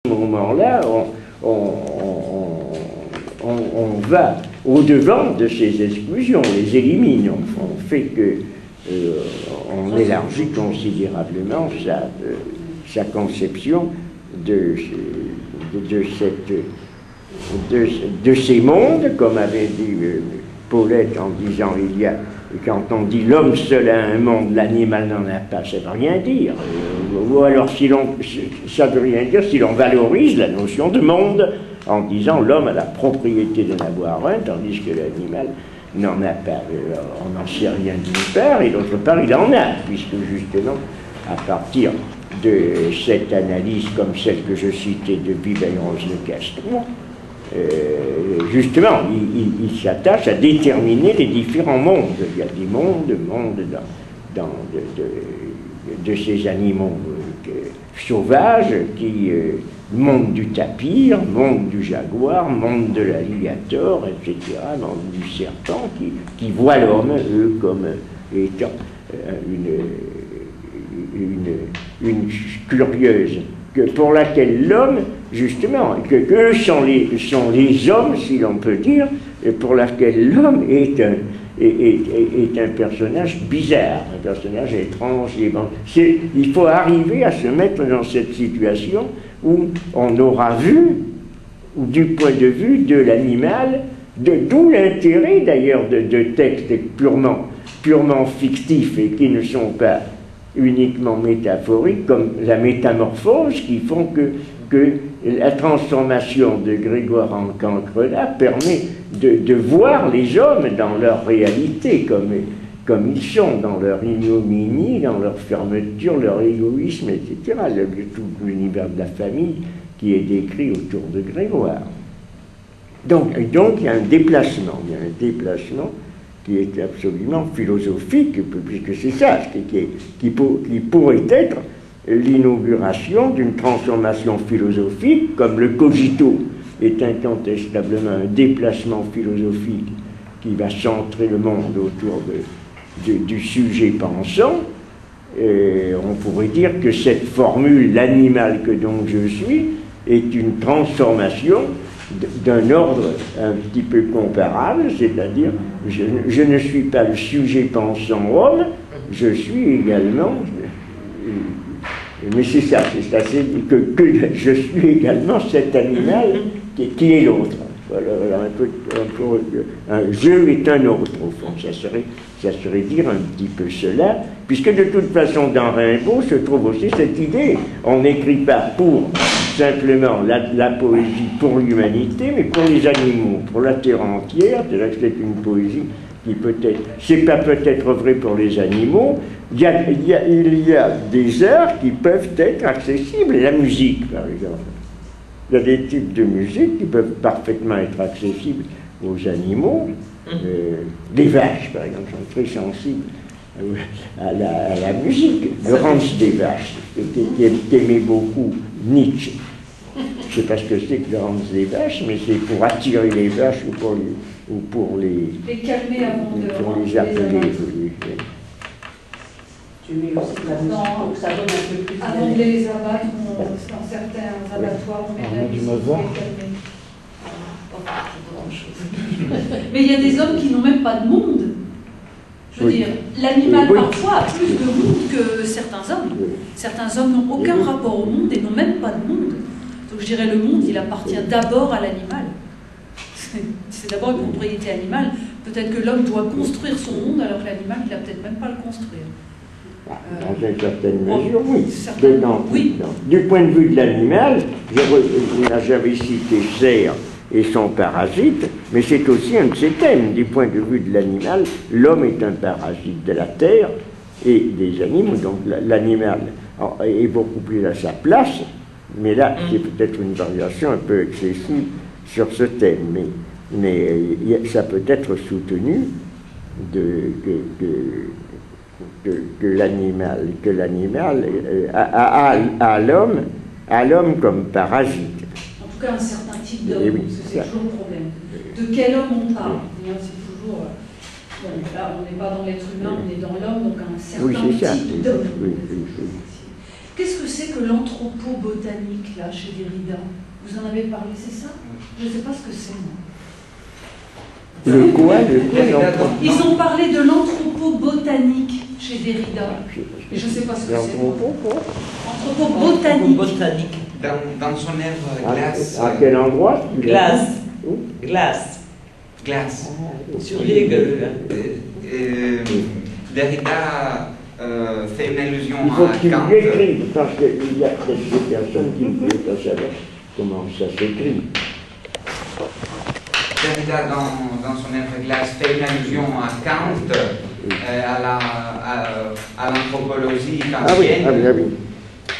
ce moment-là, on va au-devant de ces exclusions, on les élimine, on fait que on élargit considérablement sa conception de ces mondes, comme avait dit Paulette en disant quand on dit l'homme seul a un monde, l'animal n'en a pas, ça ne veut rien dire. Ou alors ça ne veut rien dire si l'on valorise la notion de monde en disant l'homme a la propriété d'en avoir un, tandis que l'animal n'en a pas. On n'en sait rien d'une part, et d'autre part il en a, puisque justement, à partir de cette analyse comme celle que je citais de Vives de Castro, justement, il s'attache à déterminer les différents mondes. Il y a des mondes de ces animaux sauvages, monde du tapir, monde du jaguar, monde de l'alligator, etc., monde du serpent, qui voient l'homme, eux, comme étant une curieuse, pour laquelle l'homme, justement, qu'eux sont les hommes, si l'on peut dire, et pour laquelle l'homme est un personnage bizarre, un personnage étrange. Il faut arriver à se mettre dans cette situation où on aura vu, ou du point de vue de l'animal, d'où l'intérêt d'ailleurs de textes purement fictifs et qui ne sont pas uniquement métaphoriques, comme la métamorphose, qui font que la transformation de Grégoire en Cancrela permet de voir les hommes dans leur réalité, comme ils sont, dans leur ignominie, dans leur fermeture, leur égoïsme, etc. Tout l'univers de la famille qui est décrit autour de Grégoire. Donc il y a un déplacement, qui est absolument philosophique, puisque c'est ça, qui pourrait être l'inauguration d'une transformation philosophique, comme le cogito est incontestablement un déplacement philosophique qui va centrer le monde autour du sujet pensant. On pourrait dire que cette formule, l'animal que donc je suis, est une transformation d'un ordre un petit peu comparable, c'est-à-dire je ne suis pas le sujet pensant homme, je suis également, mais c'est ça, c'est que je suis également cet animal qui est l'autre. Voilà, un jeu est un autre, au fond, ça serait dire un petit peu cela, puisque de toute façon dans Rimbaud se trouve aussi cette idée, on n'écrit pas pour simplement la poésie pour l'humanité, mais pour les animaux, pour la terre entière. C'est une poésie qui peut-être, c'est pas peut-être vrai pour les animaux, il y a des arts qui peuvent être accessibles, la musique par exemple. Il y a des types de musique qui peuvent parfaitement être accessibles aux animaux. Les vaches, par exemple, sont très sensibles à la musique. Laurence des Vaches, qui aimait beaucoup Nietzsche. Je ne sais pas ce que c'est que Laurence des Vaches, mais c'est pour attirer les vaches ou pour les calmer pour les appeler. Tu mets aussi de la musique pour que ça donne un peu plus avant de les abattre, dans certains abattoirs, on met de la musique pour les calmer. Mais il y a des hommes qui n'ont même pas de monde. Je veux dire, l'animal parfois a plus de monde que certains hommes. Certains hommes n'ont aucun rapport au monde et n'ont même pas de monde. Donc je dirais le monde, il appartient d'abord à l'animal. C'est d'abord une propriété animale. Peut-être que l'homme doit construire son monde alors que l'animal, il n'a peut-être même pas à le construire. Dans une certaine mesure, oui. Du point de vue de l'animal, j'avais cité Serre et son parasite, mais c'est aussi un de ses thèmes. Du point de vue de l'animal, l'homme est un parasite de la terre et des animaux, donc l'animal est beaucoup plus à sa place, mais là, c'est peut-être une variation un peu excessive sur ce thème, mais ça peut être soutenu que l'animal a l'homme comme parasite. En tout cas, un certain type d'homme, c'est toujours le problème. De quel homme on parle? C'est toujours... là, on n'est pas dans l'être humain, on est dans l'homme, donc un certain type d'homme. Qu'est-ce que c'est que l'anthropobotanique, là, chez Derrida? Vous en avez parlé, c'est ça? Je ne sais pas ce que c'est, moi. Le quoi? Ils ont parlé de l'anthropobotanique chez Derrida. Et je ne sais pas ce que c'est. Anthropobotanique. Dans son œuvre Glace. À quel endroit? Glace. Glace. Glace. Sur les gueules. Derrida fait une allusion Il faut à qu'il Kant. l'écrive, parce qu'il y a quelques personnes qui ne peuvent pas savoir comment ça s'écrit. Derrida, dans son œuvre Glace, fait une allusion à Kant, à l'anthropologie kantienne. Ah oui.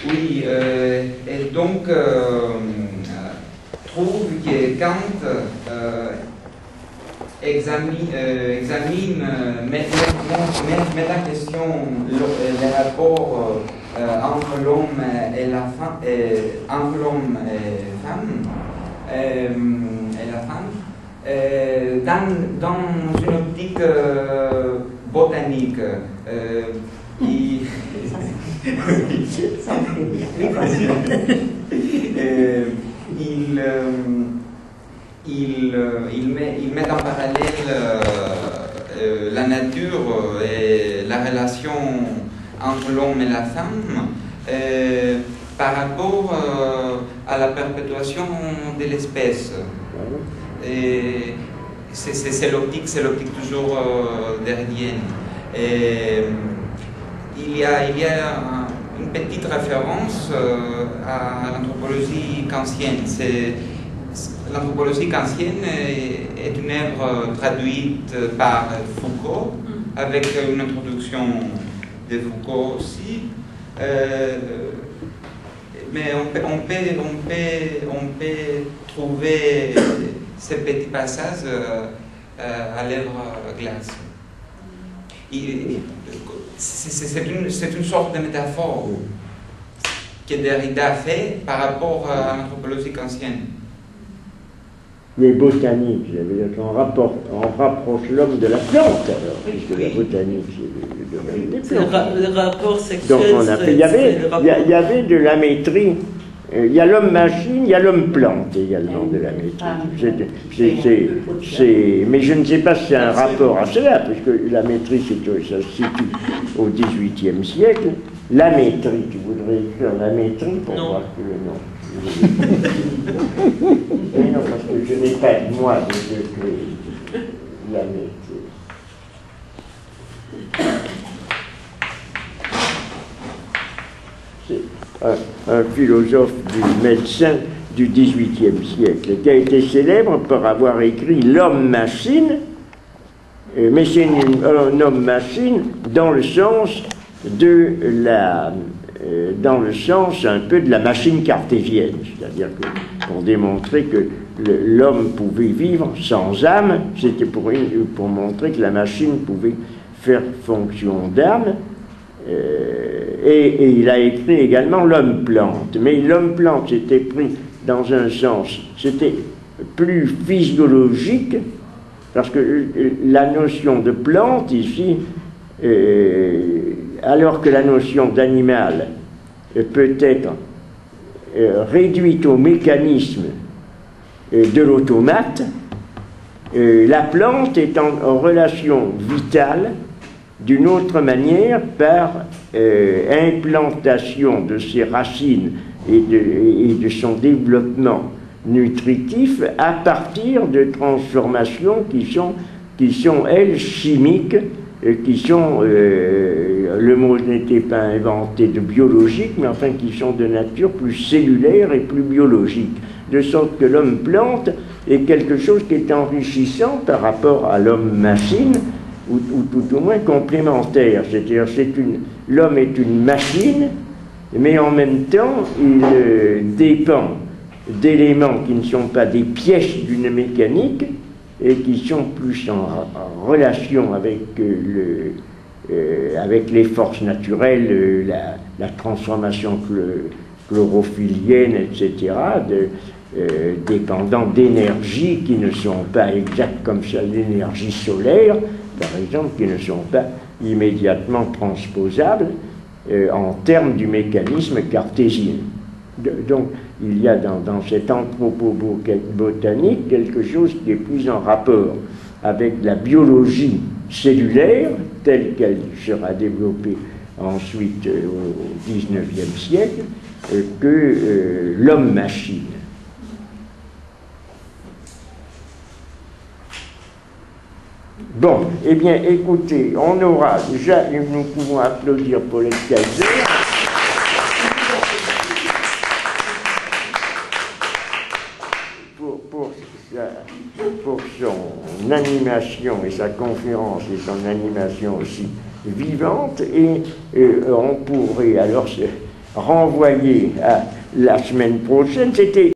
Oui, et donc trouve que Kant met en question les rapports entre l'homme et la femme, entre l'homme et la femme, dans une optique botanique. Il met en parallèle la nature et la relation entre l'homme et la femme par rapport à la perpétuation de l'espèce. Et c'est l'optique toujours derridienne. Et il y a une petite référence à l'anthropologie kantienne. L'anthropologie kantienne est une œuvre traduite par Foucault, avec une introduction de Foucault aussi. Mais on peut trouver ces petits passages à l'œuvre Glace. C'est une sorte de métaphore que Derrida fait par rapport à l'anthropologie kantienne. Mais botanique, ça veut dire qu'on rapproche l'homme de la plante, alors, puisque la botanique, c'est le domaine des plantes. Le rapport sexuel. Donc on a fait, il y avait de la maîtrise. Il y a l'homme-machine, il y a l'homme-plante également de la maîtrise. Mais je ne sais pas si c'est un rapport à cela, puisque la maîtrise, ça se situe au XVIIIe siècle. La maîtrise, tu voudrais écrire la maîtrise pour voir que non. Mais non, parce que je n'ai pas de moi de la maîtrise. Un philosophe du médecin du XVIIIe siècle, qui a été célèbre pour avoir écrit l'homme-machine, mais c'est un homme-machine dans le sens dans le sens un peu de la machine cartésienne, c'est-à-dire que pour démontrer que l'homme pouvait vivre sans âme, c'était pour montrer que la machine pouvait faire fonction d'âme. Et il a écrit également l'homme-plante. Mais l'homme-plante, c'était pris dans un sens, c'était plus physiologique, parce que la notion de plante ici, alors que la notion d'animal peut être réduite au mécanisme de l'automate, la plante est en relation vitale d'une autre manière par implantation de ses racines et de son développement nutritif à partir de transformations qui sont elles, chimiques, qui sont, le mot n'était pas inventé de biologique, mais enfin qui sont de nature plus cellulaire et plus biologique. De sorte que l'homme-plante est quelque chose qui est enrichissant par rapport à l'homme-machine, ou tout au moins complémentaire. C'est-à-dire l'homme est une machine, mais en même temps, il dépend d'éléments qui ne sont pas des pièces d'une mécanique, et qui sont plus en relation avec, avec les forces naturelles, la transformation chlorophyllienne, etc., dépendant d'énergies qui ne sont pas exactes comme ça, l'énergie solaire, par exemple, qui ne sont pas immédiatement transposables, en termes du mécanisme cartésien. Donc, il y a dans cet anthropobotanique quelque chose qui est plus en rapport avec la biologie cellulaire, telle qu'elle sera développée ensuite au XIXe siècle, que l'homme-machine. Bon, eh bien, écoutez, on aura déjà, nous pouvons applaudir Paulette Kaiser. Pour son animation et sa conférence et son animation aussi vivante, et on pourrait alors se renvoyer à la semaine prochaine. C'était